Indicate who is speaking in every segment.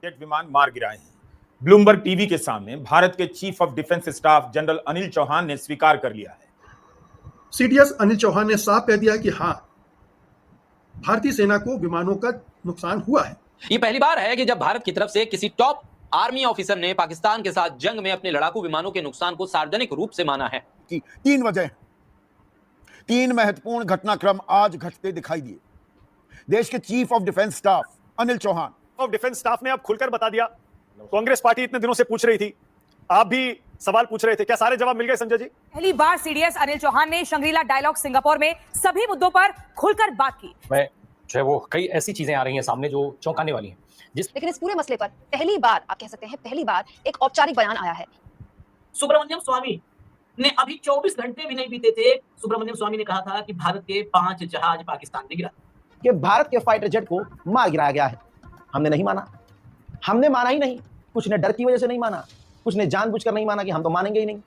Speaker 1: Jet विमान मार गिराए हैं। ब्लूमबर्ग टीवी के सामने भारत के chief of defence staff general Anil Chauhan ने स्वीकार कर लिया है।
Speaker 2: सीडीएस अनिल चौहान ने साफ कह दिया कि हाँ, भारतीय सेना को विमानों का नुकसान हुआ है।
Speaker 3: ये पहली बार है कि जब भारत की तरफ से किसी टॉप आर्मी ऑफिसर ने पाकिस्तान के साथ जंग में अपने लड़ाकू विमानों के नुकसान को सार्वजनिक रूप से माना है।
Speaker 4: कि 3 वजह, 3 महत्वपूर्ण घटनाक्रम आज घटते दिखाई दिए। देश के chief of defence staff Anil Chauhan
Speaker 5: of defence staff ने अब खुलकर बता दिया। कांग्रेस पार्टी इतने दिनों से पूछ रही थी, आप भी सवाल पूछ रहे थे, क्या सारे जवाब मिल गए संजय जी?
Speaker 6: पहली बार सीडीएस अनिल चौहान ने शंग्रीला डायलॉग सिंगापुर में सभी मुद्दों पर खुलकर बात की।
Speaker 7: जो है वो कई ऐसी चीजें आ रही हैं सामने जो चौंकाने वाली हैं।
Speaker 8: लेकिन इस पूरे मसले पर पहली बार, आप कह सकते हैं पहली बार, एक औपचारिक बयान आया है।
Speaker 9: सुब्रमण्यम स्वामी ने अभी 24 घंटे भी नहीं बीते थे, सुब्रमण्यम स्वामी ने कहा था कि भारत के 5 जहाज पाकिस्तान में गिरा,
Speaker 10: कि भारत के फाइटर जेट को मार गिराया गया है। हमने नहीं माना, हमने माना ही नहीं। कुछ ने डर की वजह से नहीं माना, कुछ ने जानबूझकर नहीं माना कि हम तो मानेंगे ही नहीं।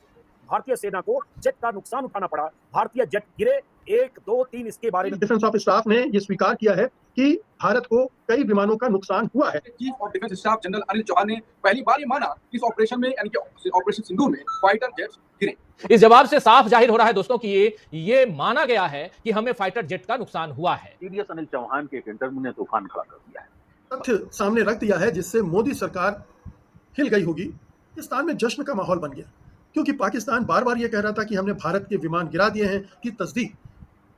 Speaker 5: भारतीय सेना को जेट का नुकसान उठाना पड़ा, भारतीय जेट गिरे 1, 2, 3 इसके बारे में
Speaker 2: डिफेंस ऑफ स्टाफ ने यह स्वीकार किया है कि भारत को कई विमानों का नुकसान हुआ है।
Speaker 11: Chief of defence staff general Anil Chauhan ने पहली बार ये माना कि इस ऑपरेशन में, यानी कि ऑपरेशन सिंदूर में फाइटर जेट्स गिरे।
Speaker 7: इस जवाब से साफ जाहिर हो रहा है दोस्तों कि ये माना गया है कि हमें फाइटर जेट का नुकसान हुआ है।
Speaker 12: सीडीएस अनिल चौहान के एक इंटरव्यू ने तूफान खड़ा कर दिया है,
Speaker 2: तथ्य सामने रख दिया है, जिससे मोदी सरकार हिल गई होगी। पाकिस्तान में जश्न का माहौल बन गया, क्योंकि पाकिस्तान बार बार ये कह रहा था कि हमने भारत के विमान गिरा दिए हैं, कि तस्दीक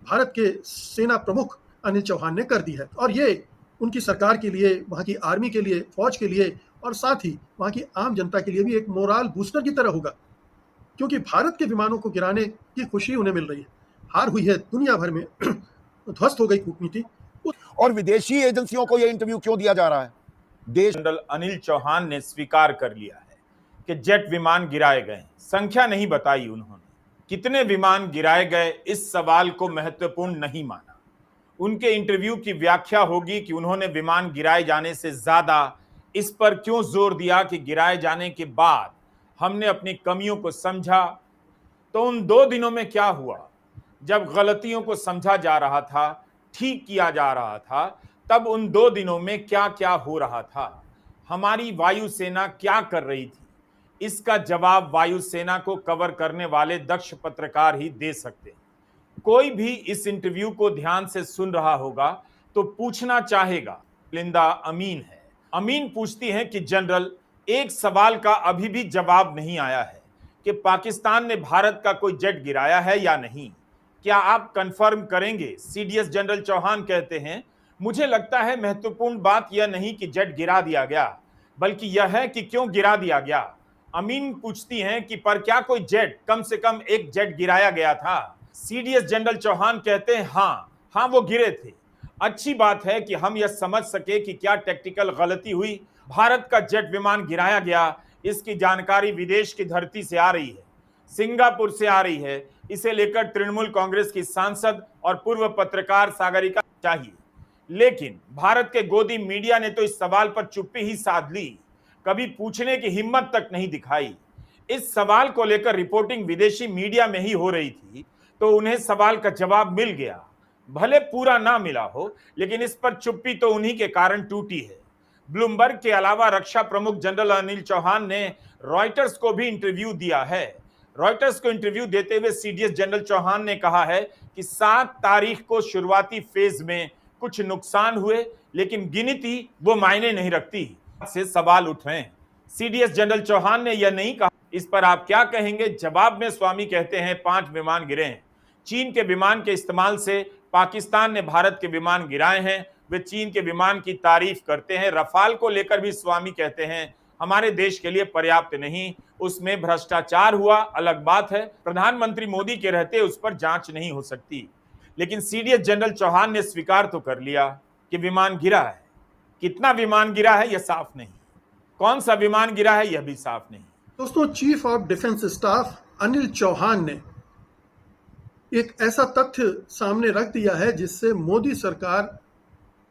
Speaker 2: भारत के सेना प्रमुख अनिल चौहान ने कर दी है। और ये उनकी सरकार के लिए, वहाँ की आर्मी के लिए, फौज के लिए, और साथ ही वहाँ की आम जनता के लिए भी एक मोराल बूस्टर की तरह होगा, क्योंकि भारत के विमानों को गिराने की खुशी उन्हें मिल रही है। हार हुई है दुनिया भर में, ध्वस्त हो गई कूटनीति।
Speaker 4: और विदेशी एजेंसियों को यह इंटरव्यू क्यों दिया जा रहा है? देश
Speaker 1: जनरल अनिल चौहान ने स्वीकार कर लिया है कि जेट विमान गिराए गए। संख्या नहीं बताई उन्होंने, कितने विमान गिराए गए इस सवाल को महत्वपूर्ण नहीं माना। उनके इंटरव्यू की व्याख्या होगी कि उन्होंने विमान गिराए जाने से ज्यादा इस पर क्यों जोर दिया कि गिराए जाने के बाद हमने अपनी कमियों को समझा। तो उन 2 दिनों में क्या हुआ? जब गलतियों को समझा जा रहा था, ठीक किया जा रहा था, तब उन 2 दिनों में क्या क्या हो रहा था? हमारी वायुसेना क्या कर रही थी? इसका जवाब वायुसेना को कवर करने वाले दक्ष पत्रकार ही दे सकते हैं। कोई भी इस इंटरव्यू को ध्यान से सुन रहा होगा तो पूछना चाहेगा। लिंदा अमीन है। अमीन पूछती हैं कि जनरल, एक सवाल का अभी भी जवाब नहीं आया है कि पाकिस्तान ने भारत का कोई जेट गिराया है या नहीं। क्या आप कंफर्म करेंगे? सीडीएस जनरल चौहान कहते हैं, मुझे लगता है महत्वपूर्ण बात यह नहीं कि जेट गिरा दिया गया, बल्कि यह है कि क्यों गिरा दिया गया। अमीन पूछती हैं कि पर क्या कोई जेट, कम से कम एक जेट गिराया गया था? सीडीएस जनरल चौहान कहते हैं हाँ वो गिरे थे। अच्छी बात है कि हम यह समझ सके कि क्या टेक्निकल गलती हुई, भारत का जेट विमान गिराया गया। इसकी जानकारी विदेश की धरती से आ रही है, सिंगापुर से आ रही है। इसे लेकर तृणमूल कांग्रेस की सांसद और पूर्व पत्रकार सागरिका चाहिए, लेकिन भारत के गोदी मीडिया ने तो इस सवाल पर चुप्पी ही साध ली, कभी पूछने की हिम्मत तक नहीं दिखाई। इस सवाल को लेकर रिपोर्टिंग विदेशी मीडिया में ही हो रही थी, तो उन्हें सवाल का जवाब मिल गया, भले पूरा ना मिला हो, लेकिन इस पर चुप्पी तो उन्हीं के कारण टूटी है। ब्लूमबर्ग के अलावा रक्षा प्रमुख जनरल अनिल चौहान ने रॉयटर्स को भी इंटरव्यू दिया है। रॉयटर्स को इंटरव्यू देते हुए सीडीएस जनरल चौहान ने कहा है कि 7 तारीख को शुरुआती फेज में कुछ नुकसान हुए, लेकिन गिनती वो मायने नहीं रखती। से सवाल उठ रहे हैं। सीडीएस जनरल चौहान ने यह नहीं कहा, इस पर आप क्या कहेंगे? जवाब में स्वामी कहते हैं 5 विमान गिरे हैं। चीन के विमान के इस्तेमाल से पाकिस्तान ने भारत के विमान गिराए हैं। वे चीन के विमान की तारीफ करते हैं। रफाल को लेकर भी स्वामी कहते हैं हमारे देश के लिए पर्याप्त नहीं, उसमें भ्रष्टाचार हुआ, अलग बात है, प्रधानमंत्री मोदी के रहते उस पर जांच नहीं हो सकती। लेकिन सीडीएस जनरल चौहान ने स्वीकार तो कर लिया कि विमान गिरा है। कितना विमान गिरा है यह साफ नहीं, कौन सा विमान गिरा है यह भी साफ नहीं।
Speaker 2: दोस्तों, chief of defence staff Anil Chauhan ने एक ऐसा तथ्य सामने रख दिया है जिससे मोदी सरकार